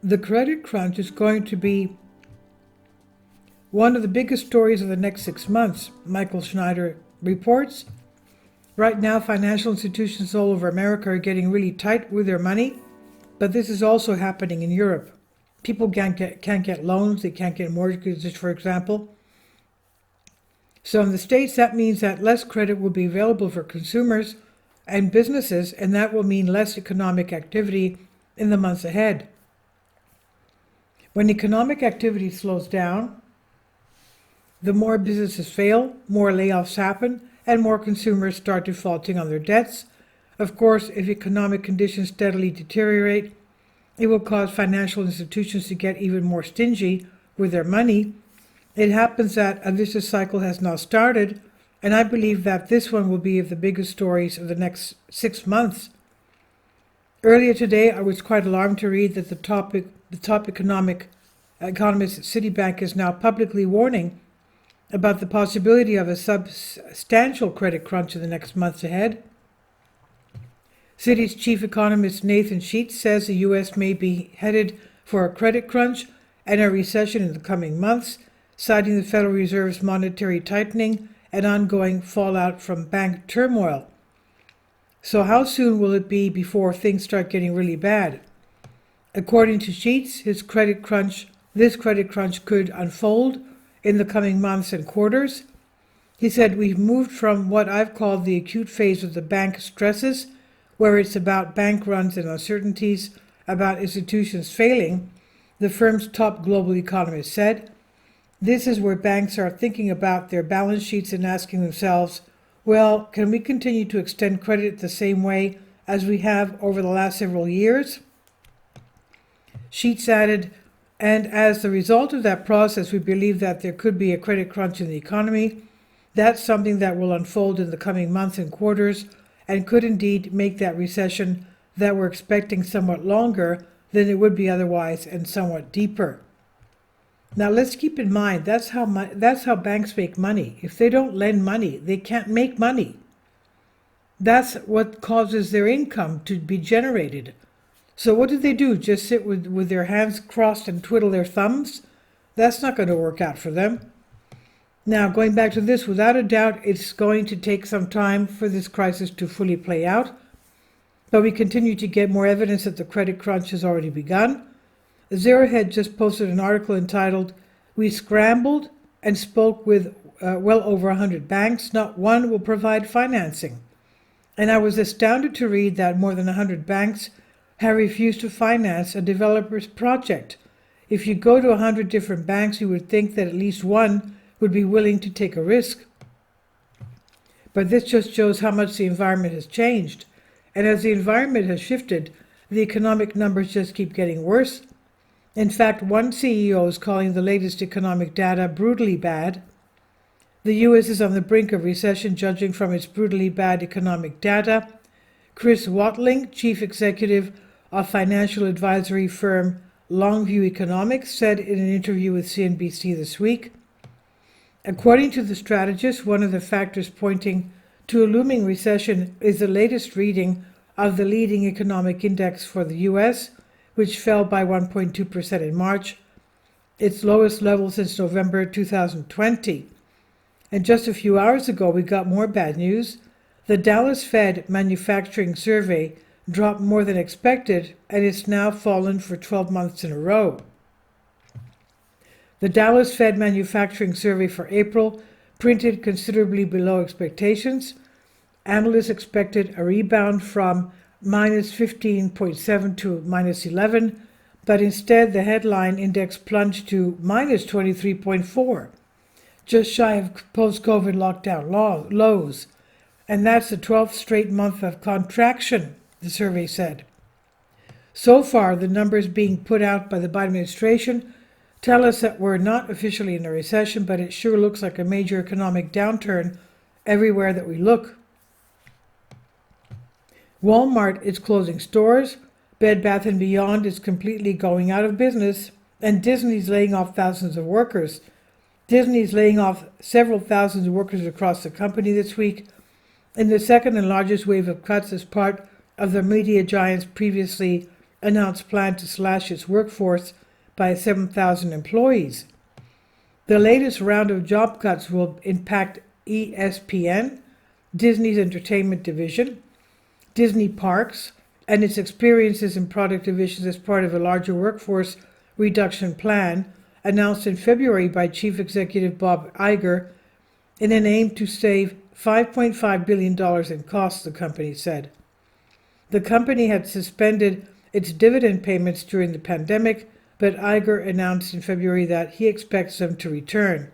The credit crunch is going to be one of the biggest stories of the next 6 months, Michael Schneider reports. Right now, financial institutions all over America are getting really tight with their money, but this is also happening in Europe. People can't get loans, they can't get mortgages, for example. So in the States, that means that less credit will be available for consumers and businesses, and that will mean less economic activity in the months ahead. When economic activity slows down, the more businesses fail, more layoffs happen, and more consumers start defaulting on their debts. Of course, if economic conditions steadily deteriorate, it will cause financial institutions to get even more stingy with their money. It happens that a vicious cycle has now started, and I believe that this one will be of the biggest stories of the next 6 months. Earlier today, I was quite alarmed to read that the top economist at Citibank is now publicly warning about the possibility of a substantial credit crunch in the next months ahead. Citi's chief economist Nathan Sheets says the U.S. may be headed for a credit crunch and a recession in the coming months, citing the Federal Reserve's monetary tightening and ongoing fallout from bank turmoil. So how soon will it be before things start getting really bad? According to Sheets, this credit crunch could unfold in the coming months and quarters. He said, "We've moved from what I've called the acute phase of the bank stresses, where it's about bank runs and uncertainties about institutions failing," the firm's top global economist said. "This is where banks are thinking about their balance sheets and asking themselves, well, can we continue to extend credit the same way as we have over the last several years?" Sheets added, "And as the result of that process, we believe that there could be a credit crunch in the economy. That's something that will unfold in the coming months and quarters and could indeed make that recession that we're expecting somewhat longer than it would be otherwise and somewhat deeper." Now let's keep in mind, that's how banks make money. If they don't lend money, they can't make money. That's what causes their income to be generated. So what do? Just sit with their hands crossed and twiddle their thumbs? That's not going to work out for them. Now, going back to this, without a doubt, it's going to take some time for this crisis to fully play out, but we continue to get more evidence that the credit crunch has already begun. Zerohead just posted an article entitled, "We scrambled and spoke with well over 100 banks. Not one will provide financing." And I was astounded to read that more than 100 banks have refused to finance a developer's project. If you go to 100 different banks, you would think that at least one would be willing to take a risk. But this just shows how much the environment has changed. And as the environment has shifted, the economic numbers just keep getting worse. In fact, one CEO is calling the latest economic data brutally bad. The U.S. is on the brink of recession, judging from its brutally bad economic data. Chris Watling, chief executive of financial advisory firm Longview Economics, said in an interview with CNBC this week, according to the strategist, one of the factors pointing to a looming recession is the latest reading of the leading economic index for the U.S., which fell by 1.2% in March, its lowest level since November 2020. And just a few hours ago, we got more bad news. The Dallas Fed Manufacturing Survey dropped more than expected, and it's now fallen for 12 months in a row. The Dallas Fed Manufacturing Survey for April printed considerably below expectations. Analysts expected a rebound from minus 15.7 to minus 11, but instead the headline index plunged to minus 23.4, just shy of post-COVID lockdown lows. And that's the 12th straight month of contraction, the survey said. So far, the numbers being put out by the Biden administration tell us that we're not officially in a recession, but it sure looks like a major economic downturn everywhere that we look. Walmart is closing stores, Bed Bath & Beyond is completely going out of business, and Disney's laying off thousands of workers. Disney's laying off several thousands of workers across the company this week, in the second and largest wave of cuts as part of the media giant's previously announced plan to slash its workforce by 7,000 employees. The latest round of job cuts will impact ESPN, Disney's entertainment division, Disney Parks, and its experiences and product divisions as part of a larger workforce reduction plan announced in February by Chief Executive Bob Iger in an aim to save $5.5 billion in costs, the company said. The company had suspended its dividend payments during the pandemic, but Iger announced in February that he expects them to return.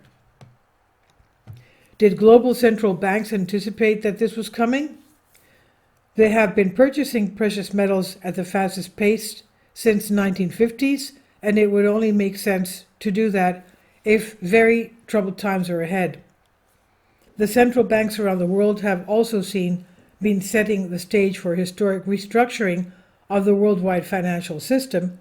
Did global central banks anticipate that this was coming? They have been purchasing precious metals at the fastest pace since the 1950s, and it would only make sense to do that if very troubled times are ahead. The central banks around the world have also been setting the stage for historic restructuring of the worldwide financial system.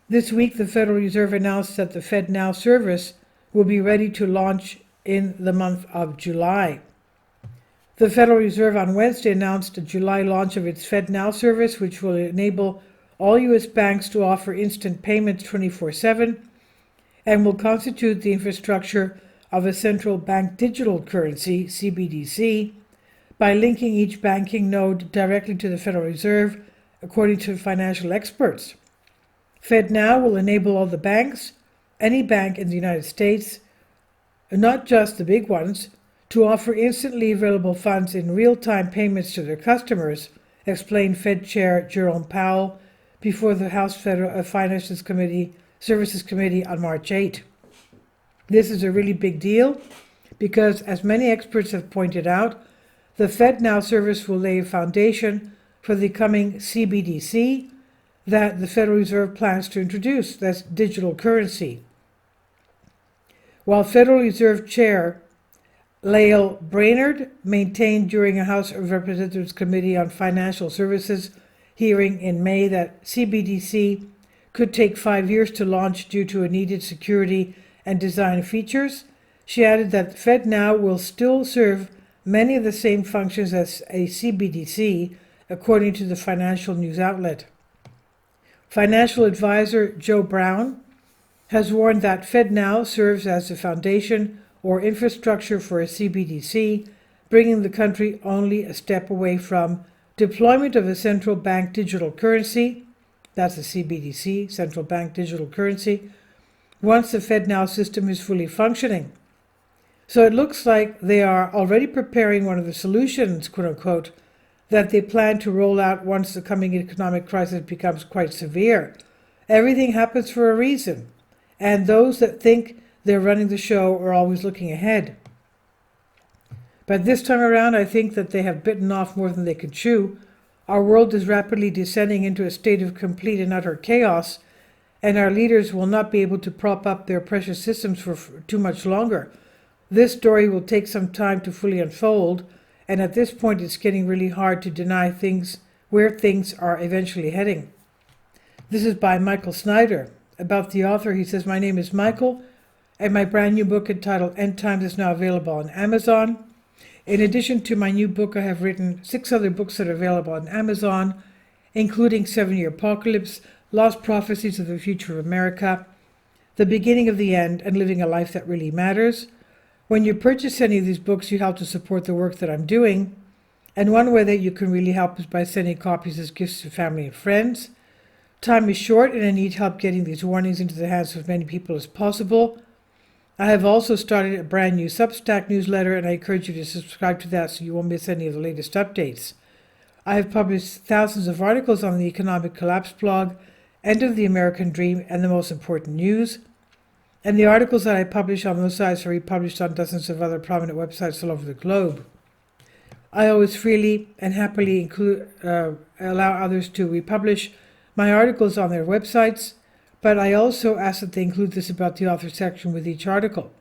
This week, the Federal Reserve announced that the FedNow service will be ready to launch in the month of July. The Federal Reserve on Wednesday announced a July launch of its FedNow service, which will enable all U.S. banks to offer instant payments 24/7 and will constitute the infrastructure of a central bank digital currency, CBDC, by linking each banking node directly to the Federal Reserve, according to financial experts. FedNow will enable all the banks, any bank in the United States, not just the big ones, to offer instantly available funds in real-time payments to their customers, explained Fed Chair Jerome Powell before the House Federal Finances Committee Services Committee on March 8. This is a really big deal because, as many experts have pointed out, the FedNow service will lay a foundation for the coming CBDC that the Federal Reserve plans to introduce, that's digital currency. While Federal Reserve Chair Lael Brainerd maintained during a House of Representatives Committee on Financial Services hearing in May that CBDC could take 5 years to launch due to needed security and design features, she added that FedNow will still serve many of the same functions as a CBDC, according to the financial news outlet. Financial advisor Joe Brown has warned that FedNow serves as the foundation or infrastructure for a CBDC, bringing the country only a step away from deployment of a central bank digital currency, that's a CBDC, central bank digital currency, once the FedNow system is fully functioning. So it looks like they are already preparing one of the solutions, quote unquote, that they plan to roll out once the coming economic crisis becomes quite severe. Everything happens for a reason, and those that think they're running the show are always looking ahead. But this time around, I think that they have bitten off more than they could chew. Our world is rapidly descending into a state of complete and utter chaos, and our leaders will not be able to prop up their precious systems for too much longer. This story will take some time to fully unfold, and at this point it's getting really hard to deny where things are eventually heading. This is by Michael Snyder. About the author, he says, "My name is Michael, and my brand new book entitled End Times is now available on Amazon. In addition to my new book, I have written 6 other books that are available on Amazon, including 7-Year Apocalypse, Lost Prophecies of the Future of America, The Beginning of the End, and Living a Life That Really Matters. When you purchase any of these books, you help to support the work that I'm doing, and one way that you can really help is by sending copies as gifts to family and friends. Time is short, and I need help getting these warnings into the hands of as many people as possible. I have also started a brand new Substack newsletter, and I encourage you to subscribe to that so you won't miss any of the latest updates. I have published thousands of articles on the Economic Collapse blog, End of the American Dream, and the Most Important News. And the articles that I publish on those sites are republished on dozens of other prominent websites all over the globe. I always freely and happily allow others to republish my articles on their websites, but I also ask that they include this about the author section with each article.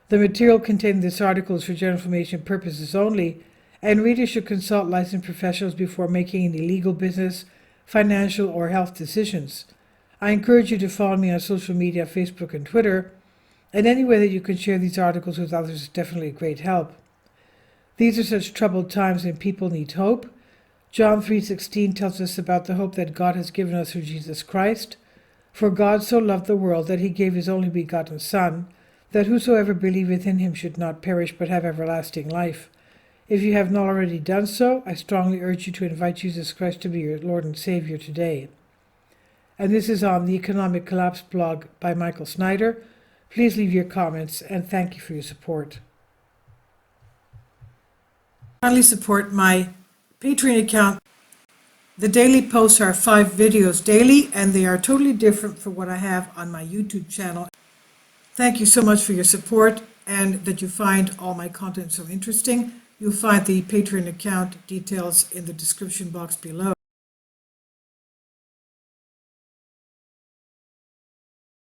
The material contained in this article is for general information purposes only, and readers should consult licensed professionals before making any legal, business, financial, or health decisions. I encourage you to follow me on social media, Facebook and Twitter, and any way that you can share these articles with others is definitely a great help. These are such troubled times and people need hope. John 3:16 tells us about the hope that God has given us through Jesus Christ. For God so loved the world that he gave his only begotten Son, that whosoever believeth in him should not perish but have everlasting life. If you have not already done so, I strongly urge you to invite Jesus Christ to be your Lord and Savior today. And this is on the Economic Collapse blog by Michael Snyder. Please leave your comments, and thank you for your support. Kindly support my Patreon account. The daily posts are 5 videos daily, and they are totally different from what I have on my YouTube channel. Thank you so much for your support and that you find all my content so interesting. You'll find the Patreon account details in the description box below.